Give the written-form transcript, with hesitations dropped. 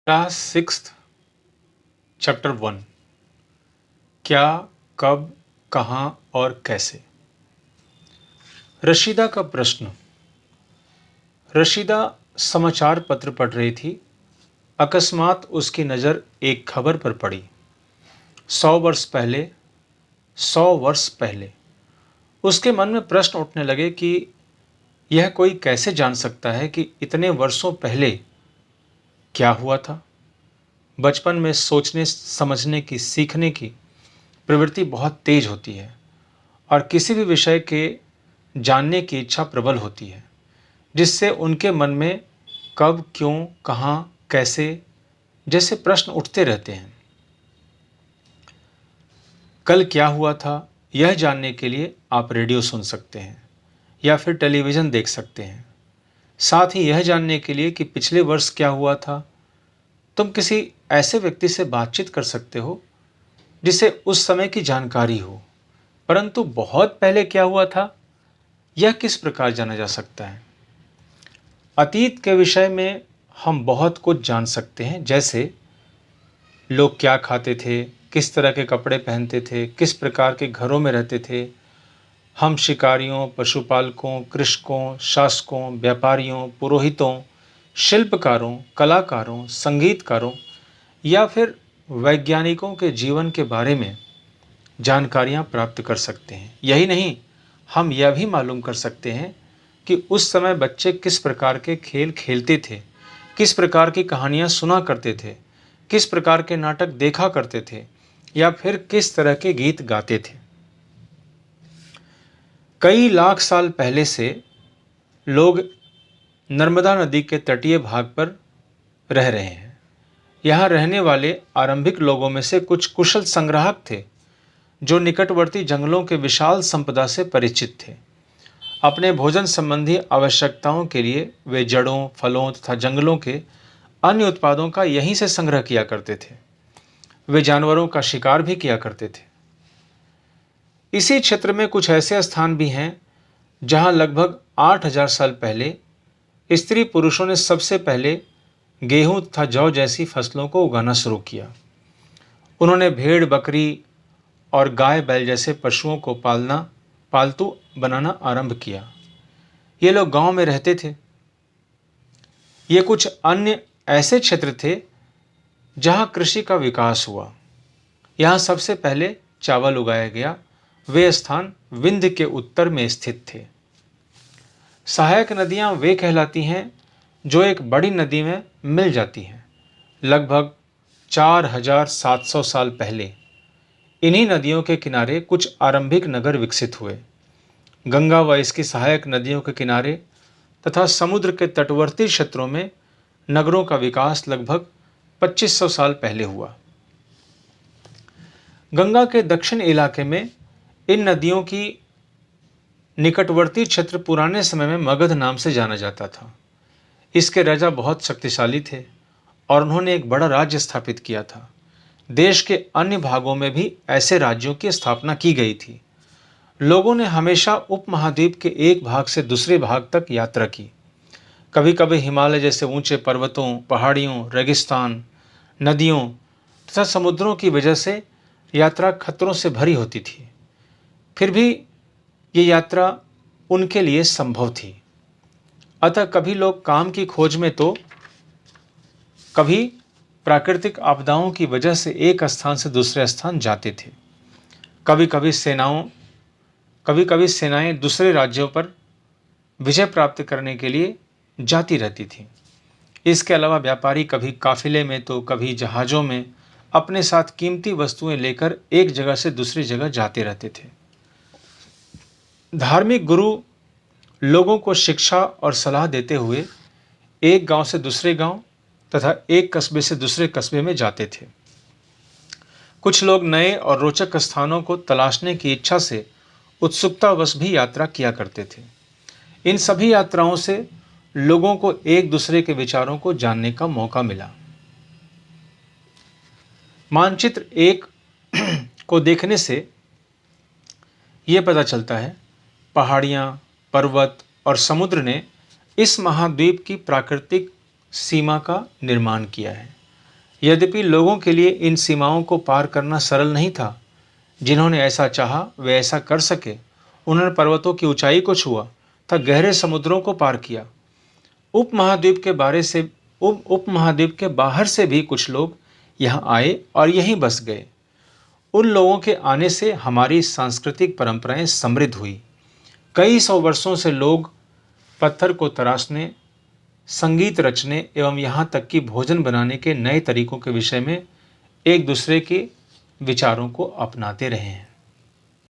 Class sixth chapter 1। क्या, कब, कहाँ और कैसे। रशीदा का प्रश्न। रशीदा समाचार पत्र पढ़ रही थी। अकस्मात उसकी नज़र एक खबर पर पड़ी। 100 वर्ष पहले उसके मन में प्रश्न उठने लगे कि यह कोई कैसे जान सकता है कि इतने वर्षों पहले क्या हुआ था। बचपन में सोचने समझने की सीखने की प्रवृत्ति बहुत तेज होती है और किसी भी विषय के जानने की इच्छा प्रबल होती है, जिससे उनके मन में कब, क्यों, कहाँ, कैसे जैसे प्रश्न उठते रहते हैं। कल क्या हुआ था, यह जानने के लिए आप रेडियो सुन सकते हैं या फिर टेलीविज़न देख सकते हैं। साथ ही यह जानने के लिए कि पिछले वर्ष क्या हुआ था, तुम किसी ऐसे व्यक्ति से बातचीत कर सकते हो जिसे उस समय की जानकारी हो। परंतु बहुत पहले क्या हुआ था, यह किस प्रकार जाना जा सकता है। अतीत के विषय में हम बहुत कुछ जान सकते हैं, जैसे लोग क्या खाते थे, किस तरह के कपड़े पहनते थे, किस प्रकार के घरों में रहते थे। हम शिकारियों, पशुपालकों, कृषकों, शासकों, व्यापारियों, पुरोहितों, शिल्पकारों, कलाकारों, संगीतकारों या फिर वैज्ञानिकों के जीवन के बारे में जानकारियां प्राप्त कर सकते हैं। यही नहीं, हम यह भी मालूम कर सकते हैं कि उस समय बच्चे किस प्रकार के खेल खेलते थे, किस प्रकार की कहानियां सुना करते थे, किस प्रकार के नाटक देखा करते थे या फिर किस तरह के गीत गाते थे। कई लाख साल पहले से लोग नर्मदा नदी के तटीय भाग पर रह रहे हैं। यहाँ रहने वाले आरंभिक लोगों में से कुछ कुशल संग्राहक थे जो निकटवर्ती जंगलों के विशाल संपदा से परिचित थे। अपने भोजन संबंधी आवश्यकताओं के लिए वे जड़ों, फलों तथा जंगलों के अन्य उत्पादों का यहीं से संग्रह किया करते थे। वे जानवरों का शिकार भी किया करते थे। इसी क्षेत्र में कुछ ऐसे स्थान भी हैं जहां लगभग 8000 साल पहले स्त्री पुरुषों ने सबसे पहले गेहूं तथा जौ जैसी फसलों को उगाना शुरू किया। उन्होंने भेड़, बकरी और गाय बैल जैसे पशुओं को पालतू बनाना आरंभ किया। ये लोग गांव में रहते थे। ये कुछ अन्य ऐसे क्षेत्र थे जहां कृषि का विकास हुआ। यहां सबसे पहले चावल उगाया गया। वे स्थान विंध्य के उत्तर में स्थित थे। सहायक नदियां वे कहलाती हैं जो एक बड़ी नदी में मिल जाती हैं। लगभग 4700 साल पहले इन्हीं नदियों के किनारे कुछ आरंभिक नगर विकसित हुए। गंगा व इसकी सहायक नदियों के किनारे तथा समुद्र के तटवर्ती क्षेत्रों में नगरों का विकास लगभग 2500 साल पहले हुआ। गंगा के दक्षिण इलाके में इन नदियों की निकटवर्ती क्षेत्र पुराने समय में मगध नाम से जाना जाता था। इसके राजा बहुत शक्तिशाली थे और उन्होंने एक बड़ा राज्य स्थापित किया था। देश के अन्य भागों में भी ऐसे राज्यों की स्थापना की गई थी। लोगों ने हमेशा उपमहाद्वीप के एक भाग से दूसरे भाग तक यात्रा की। कभी कभी हिमालय जैसे ऊंचे पर्वतों, पहाड़ियों, रेगिस्तान, नदियों तथा समुद्रों की वजह से यात्रा खतरों से भरी होती थी। फिर भी ये यात्रा उनके लिए संभव थी। अतः कभी लोग काम की खोज में तो कभी प्राकृतिक आपदाओं की वजह से एक स्थान से दूसरे स्थान जाते थे। कभी कभी सेनाएं दूसरे राज्यों पर विजय प्राप्त करने के लिए जाती रहती थीं। इसके अलावा व्यापारी कभी काफिले में तो कभी जहाज़ों में अपने साथ कीमती वस्तुएं लेकर एक जगह से दूसरी जगह जाते रहते थे। धार्मिक गुरु लोगों को शिक्षा और सलाह देते हुए एक गांव से दूसरे गांव तथा एक कस्बे से दूसरे कस्बे में जाते थे। कुछ लोग नए और रोचक स्थानों को तलाशने की इच्छा से उत्सुकतावश भी यात्रा किया करते थे। इन सभी यात्राओं से लोगों को एक दूसरे के विचारों को जानने का मौका मिला। मानचित्र 1 को देखने से ये पता चलता है, पहाड़ियाँ, पर्वत और समुद्र ने इस महाद्वीप की प्राकृतिक सीमा का निर्माण किया है। यद्यपि लोगों के लिए इन सीमाओं को पार करना सरल नहीं था। जिन्होंने ऐसा चाहा वे ऐसा कर सके। उन्होंने पर्वतों की ऊंचाई को छुआ तथा गहरे समुद्रों को पार किया। उपमहाद्वीप के बाहर से भी कुछ लोग यहाँ आए और यहीं बस गए। उन लोगों के आने से हमारी सांस्कृतिक परंपराएं समृद्ध हुई। कई सौ वर्षों से लोग पत्थर को तराशने, संगीत रचने एवं यहाँ तक कि भोजन बनाने के नए तरीकों के विषय में एक दूसरे के विचारों को अपनाते रहे हैं।